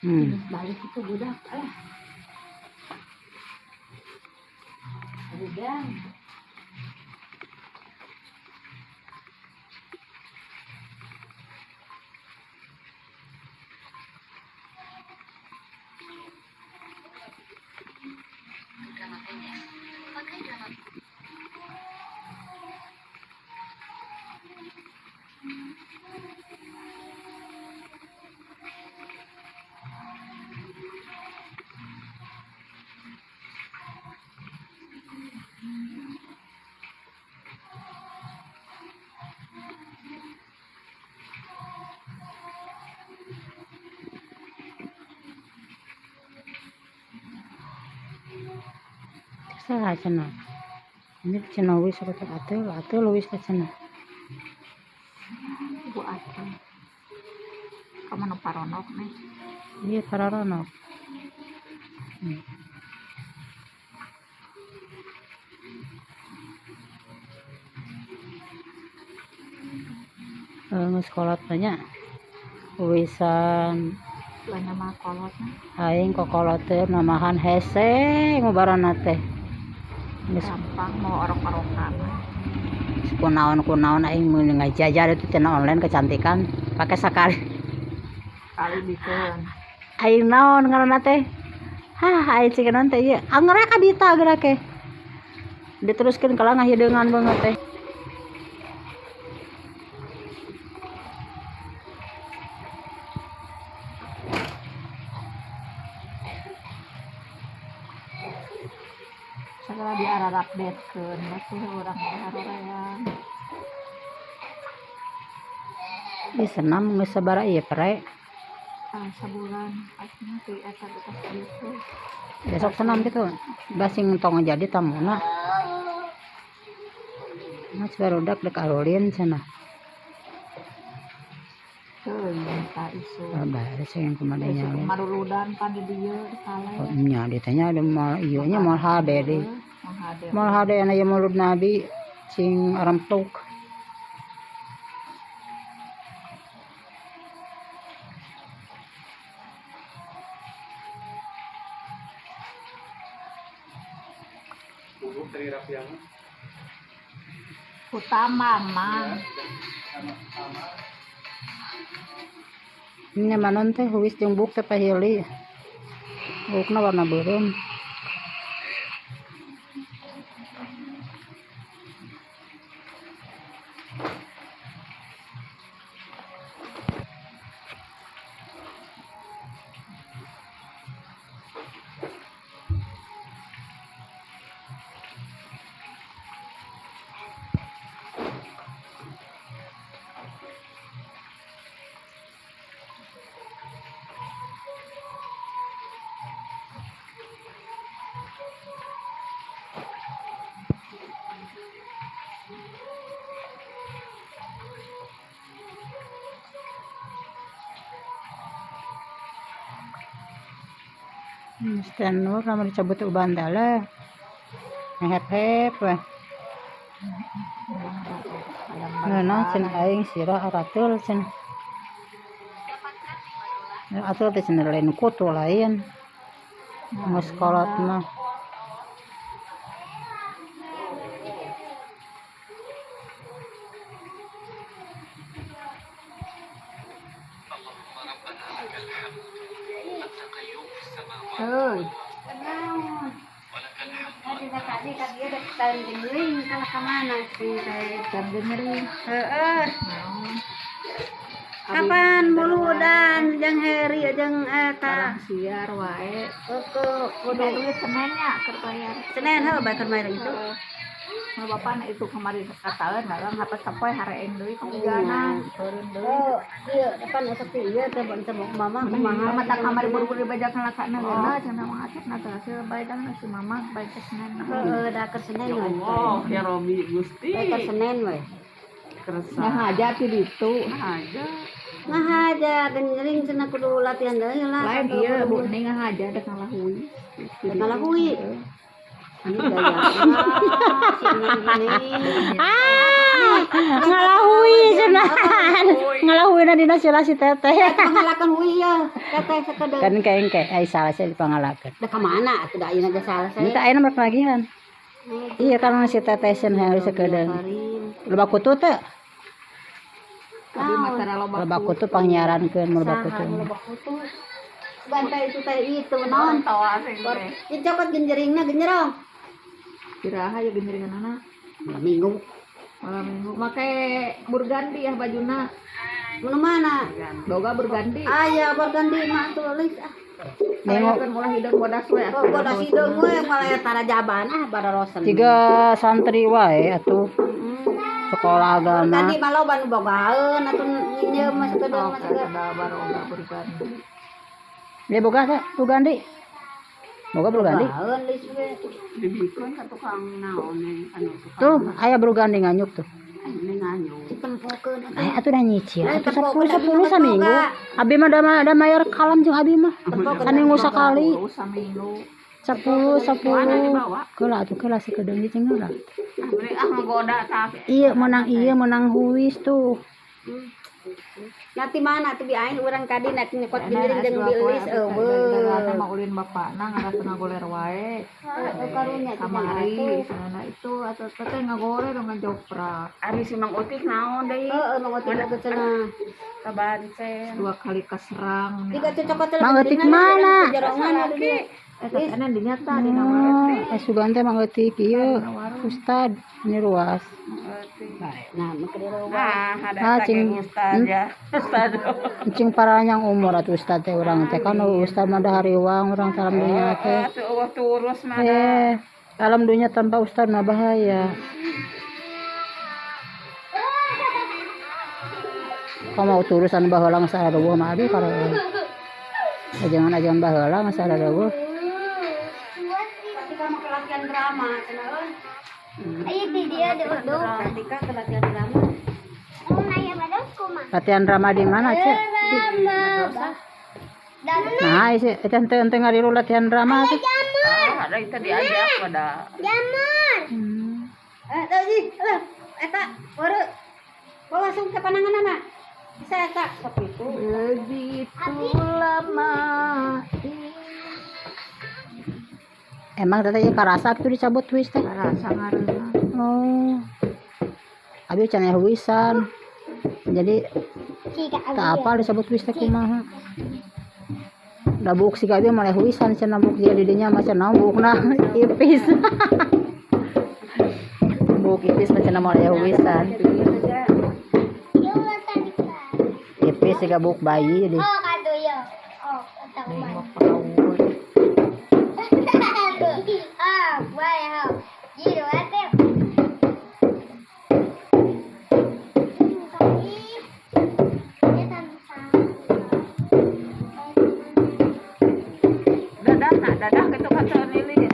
Balik itu budak. Budak. Salah cenah. Ini cenah wis atul wis cenah. Bu atul. Kamu nu paronok nih. Iya pararonok. Sekolah banyak. Wisan Banyak mah kolotnya. aing kokolot teh namahan hese ngubarana teh. Geus Gampang mau orok-orokan. kunaon aing mun ngajajar itu cenah online kecantikan pakai sakali. Kali bikin. Aing naon ngaranna teh? Aing cikeun teh ieu. Anggrek abita gerak ke. Diteruskeun kala ngahideungan banget teh. Segala diarah updatekeun masih urang harorean. Ih senam geus sabaraha ieu pre. Sebulan aslinya ti eta bekas gitu. Besok senam gitu. Basing tong jadi tamuna. Mas barudak dek arulin cenah. Minta isu. Baris yang kumadanya. Maruludan pan di dieu di kale. Nya ditanya ada mal ieu nya mal HD di. Mal HD anu ieu maulud nabi cing arempuk. Utama mah. Ini manon teh wis jeung buk teh paheuli. Bukna warna beureum. Stan nur nama dicabut uban dala. Hep weh. Nah, cenah aing sirah aratul cenah. Atul teh cenah lain kutu lain. Geus kolot mah. Heuy. Tadi kan dia ada tanding kalau kemana sih saya Jam dengerin. kapan muludan jeung heri jeung eta Barang siar wae. kudu Duit Seninnya keur bayar. Senin heuh bae keur main itu Nah, bapak itu kemarin kataeun ngaran hapat sapoe hareeng deui ka hujana. Turun deui. iya depan eta teh ieu teh ban mama kumaha Mata kamari buru-buru bajak lakana geuna cenah mah atuh na teh hasil baedan si mama bae ke Senin. heuh da keur Senin we Ya Robi Gusti. bae keur Senin we Nah, aja ti ditu. Aja. nah aja geuning cenah kudu latihan deui lah Lain ieu Bu Ning aja dek ngalahui. Dek ngalahui. Ini gaya. ngalahui cenah. Ngalahui na dina sila si teteh. Pangalakan hui ya. Teteh sekedar. Kan kayak ai salah saya dipangalakeun. Da ka mana atuh da ayeuna ge salah saya. Minta ayeuna mah lagian. Iya karena si teteh sen hayang sekedar. Loba kutu teh. Abi mah tara Loba kutu pangnyiarankeun loba kutu. Bantai itu teh itu naon. tawa sing teh. Ieu cokot genjeringna genjerong. Kiraha ya genderinganana. Minggu. Malam minggu make burgandi ya bajuna. Mana? Boga burgandi. Aya berganti mah tulis ah. Saya kan mulai hidup bodas we. Oh, bodas hideung we malah tara jaban badarosan. 3 santri wae atuh sekolah agama. Tadi malah ban bogaeun atuh nyieu mah sekedar mah sekedar. Ada baroga burgandi. Dia boga teh Bugandi. Boga Bugandi. Bogaeun lis we. Dibikeun ka tukang naon anu Tuh aya Bugandi nganyuk tuh. Nganyu. Ditempokeun. Aya atuh dah nyicil. Atuh 10 saminggu. Abi mah da mayar kalam jeung abi mah. Saminggu sakali. Saminggu. 10 Keula atuh keula sakedeung di cenah lah. Beli nggoda tah. Iya menang huis tuh. Nanti mana tuh biain urang kadi nak nyekot genjering jeung bilis Karena mau ulin bapakna ngaranna goler wae. karunya Kamari sana itu atau teteh ngagoler dengan joprak. Ari si Mang Utik naon deui? mau tidak ke cenah. Kabancen 2 kali kaserang. Tiga cocok teh. Mang Eutik mana? Jarongan di dieu. Enak dinyata di nama. Sugante Mang Eutik ieu Ustad ini ruas. Nah, makanya roba. Ah cing cing paranyang umur atuh Ustad teh urang teh kan Ustad mah da hariwang urang dalam dunia teh. Turus mah. Dalam dunia tanpa Ustad mah bahaya. Kamu mau turusan baheula geus aya deueuh mah abi karo. Ajangan baheula geus aya deueuh. Pasti kamu ke latihan drama, cenah. Ayo di dia dulu. Ketika ke latihan drama. Mau nanya badangku mah. Latihan drama di mana, Cek? Nah, eta teh ngarilu latihan drama teh. Ada itu diajak pada. Jamur. Tadi, eta baru bawa langsung ke pananganana. Bisa eta seperti itu. Begitu lama. Emang teh ieu karasa kitu dicabut twist teh. Rasa ngareuna. Oh. Abi can aya huisan. Jadi Jika tak apa disebut twist teh kumaha. Da buk si gabi malah huisan cenah buk dia di dinya mah cenah bukna ipis. Buk ipis mah cenah malah huisan. Ipis siga buk bayi jadi. Oh kado ya. Oh otak mana? Ah, baik ha. Gitu ate. Dadah itu kata Lili